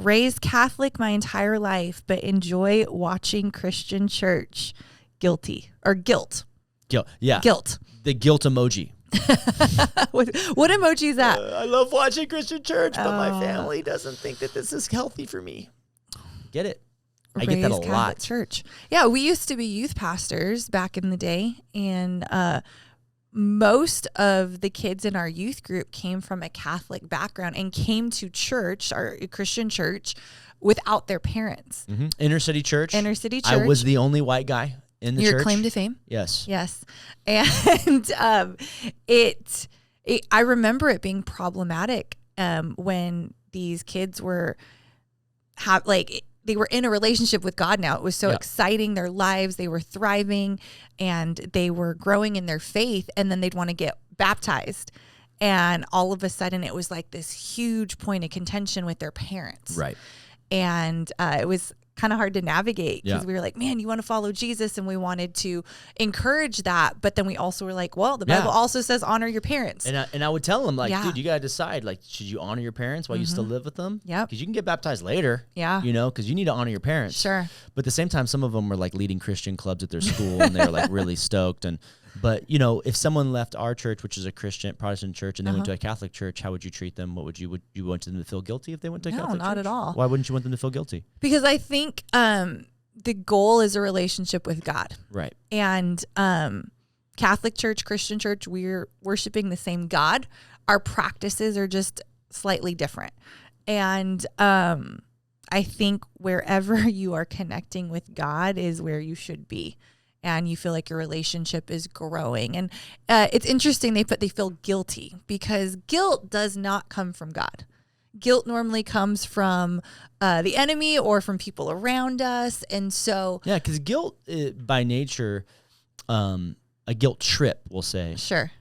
Raised Catholic my entire life, but enjoy watching Christian church. Guilty or guilt. Guilt. Yeah. Guilt. The guilt emoji. What emoji is that? I love watching Christian church, but my family doesn't think that this is healthy for me. Get it? I get that a Catholic lot. Church. Yeah, we used to be youth pastors back in the day, and most of the kids in our youth group came from a Catholic background and came to church, our Christian church, without their parents. Mm-hmm. Inner city church. Inner city church. I was the only white guy in the church. Your claim to fame? Yes. Yes. And I remember it being problematic when these kids were they were in a relationship with God now. It was so exciting, their lives, they were thriving and they were growing in their faith, and then they'd want to get baptized. And all of a sudden it was like this huge point of contention with their parents. Right. And it was kind of hard to navigate because we were like, man, you want to follow Jesus, and we wanted to encourage that, but then we also were like, well, the Bible also says honor your parents. And I would tell them, like, dude, you got to decide, like, should you honor your parents while you still live with them? Yeah. Because you can get baptized later. Yeah. You know, because you need to honor your parents. Sure. But at the same time, some of them were like leading Christian clubs at their school, and they were like really stoked. But you know, if someone left our church, which is a Christian Protestant church, and they went to a Catholic church, how would you treat them? Would you want them to feel guilty if they went to a Catholic church? No, not at all. Why wouldn't you want them to feel guilty? Because I think the goal is a relationship with God. Right. And Catholic church, Christian church, we're worshiping the same God. Our practices are just slightly different. And I think wherever you are connecting with God is where you should be. And you feel like your relationship is growing. And it's interesting they feel guilty, because guilt does not come from God. Guilt normally comes from the enemy or from people around us. And so... Yeah, because guilt, by nature, a guilt trip, we'll say,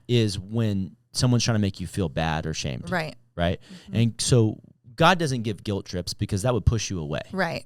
is when someone's trying to make you feel bad or shamed. Right. Right? Mm-hmm. And so God doesn't give guilt trips because that would push you away. Right.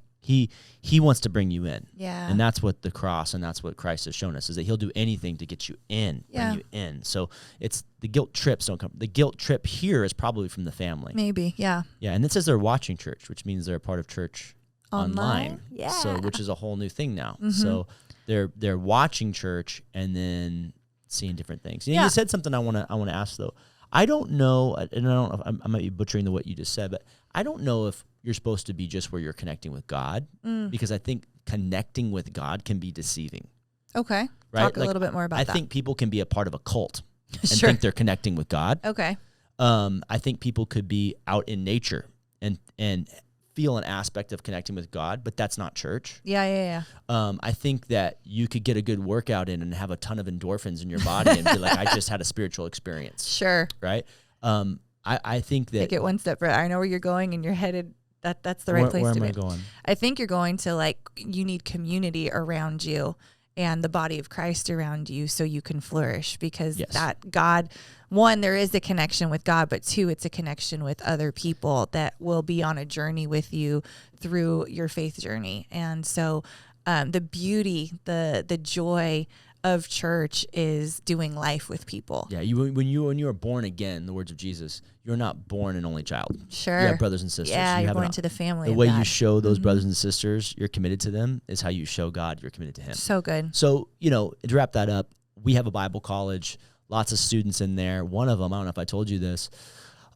He wants to bring you in. Yeah. And that's what the cross and that's what Christ has shown us, is that he'll do anything to get you in, bring you in. So it's the guilt trips don't come. The guilt trip here is probably from the family. Maybe, yeah. Yeah, and it says they're watching church, which means they're a part of church online. Yeah. So which is a whole new thing now. Mm-hmm. So they're watching church and then seeing different things. You know, you said something I want to ask though. I don't know, and I don't know if I might be butchering what you just said, but I don't know if you're supposed to be just where you're connecting with God, because I think connecting with God can be deceiving. Okay. Right? Talk a little bit more about that. I think people can be a part of a cult and think they're connecting with God. Okay. I think people could be out in nature and feel an aspect of connecting with God, but that's not church. Yeah. I think that you could get a good workout in and have a ton of endorphins in your body and be like, I just had a spiritual experience. Sure. Right? I think that... Take it one step further. I know where you're going, and you're headed... That's the right place to be. Where am I going? I think you're going to, like, you need community around you and the body of Christ around you so you can flourish, because that God, one, there is a connection with God, but two, it's a connection with other people that will be on a journey with you through your faith journey. And so the beauty, the joy of church is doing life with people. Yeah, when you are born again, the words of Jesus, you're not born an only child. Sure. You have brothers and sisters. Yeah, you're born into the family. The way you show those brothers and sisters you're committed to them is how you show God you're committed to him. So good. So, to wrap that up, we have a Bible college, lots of students in there. One of them, I don't know if I told you this,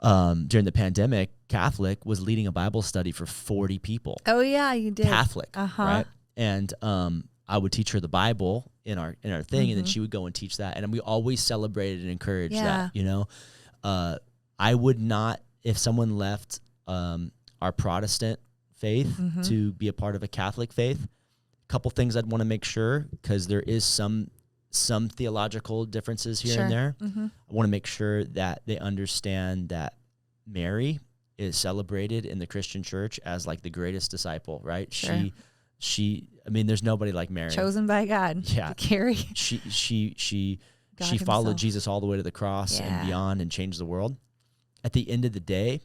during the pandemic, Catholic, was leading a Bible study for 40 people. Oh, yeah, you did. Catholic, right? And I would teach her the Bible in our thing, and then she would go and teach that. And we always celebrated and encouraged that, I would not, if someone left our Protestant faith to be a part of a Catholic faith, a couple things I'd want to make sure, because there is some theological differences here and there. I want to make sure that they understand that Mary is celebrated in the Christian church as like the greatest disciple, right? Sure. She there's nobody like Mary. Chosen by God. Yeah. To carry. She followed Jesus all the way to the cross and beyond and changed the world. At the end of the day,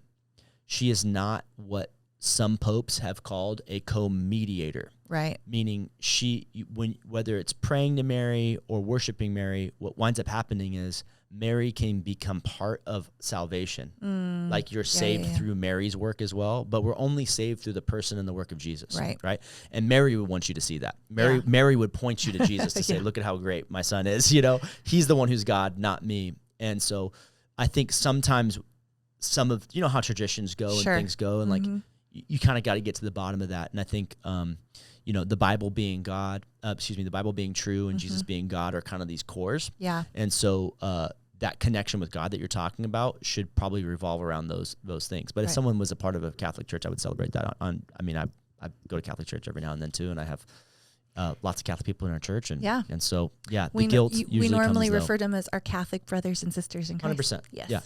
she is not what some popes have called a co-mediator. Right. Meaning whether it's praying to Mary or worshiping Mary, what winds up happening is Mary can become part of salvation. Like you're saved through Mary's work as well, but we're only saved through the person and the work of Jesus. Right. And Mary would want you to see that. Mary would point you to Jesus to say, look at how great my son is. You know, he's the one who's God, not me. And so I think sometimes some of, you know, how traditions go and things go, and like you kind of got to get to the bottom of that. And I think, you know, the Bible being God, the Bible being true and Jesus being God are kind of these cores. Yeah. And so that connection with God that you're talking about should probably revolve around those things. But if someone was a part of a Catholic church, I would celebrate that. I go to Catholic church every now and then too, and I have lots of Catholic people in our church. And so, the guilt usually we normally comes, refer to them as our Catholic brothers and sisters in Christ. 100%. Yes. Yeah.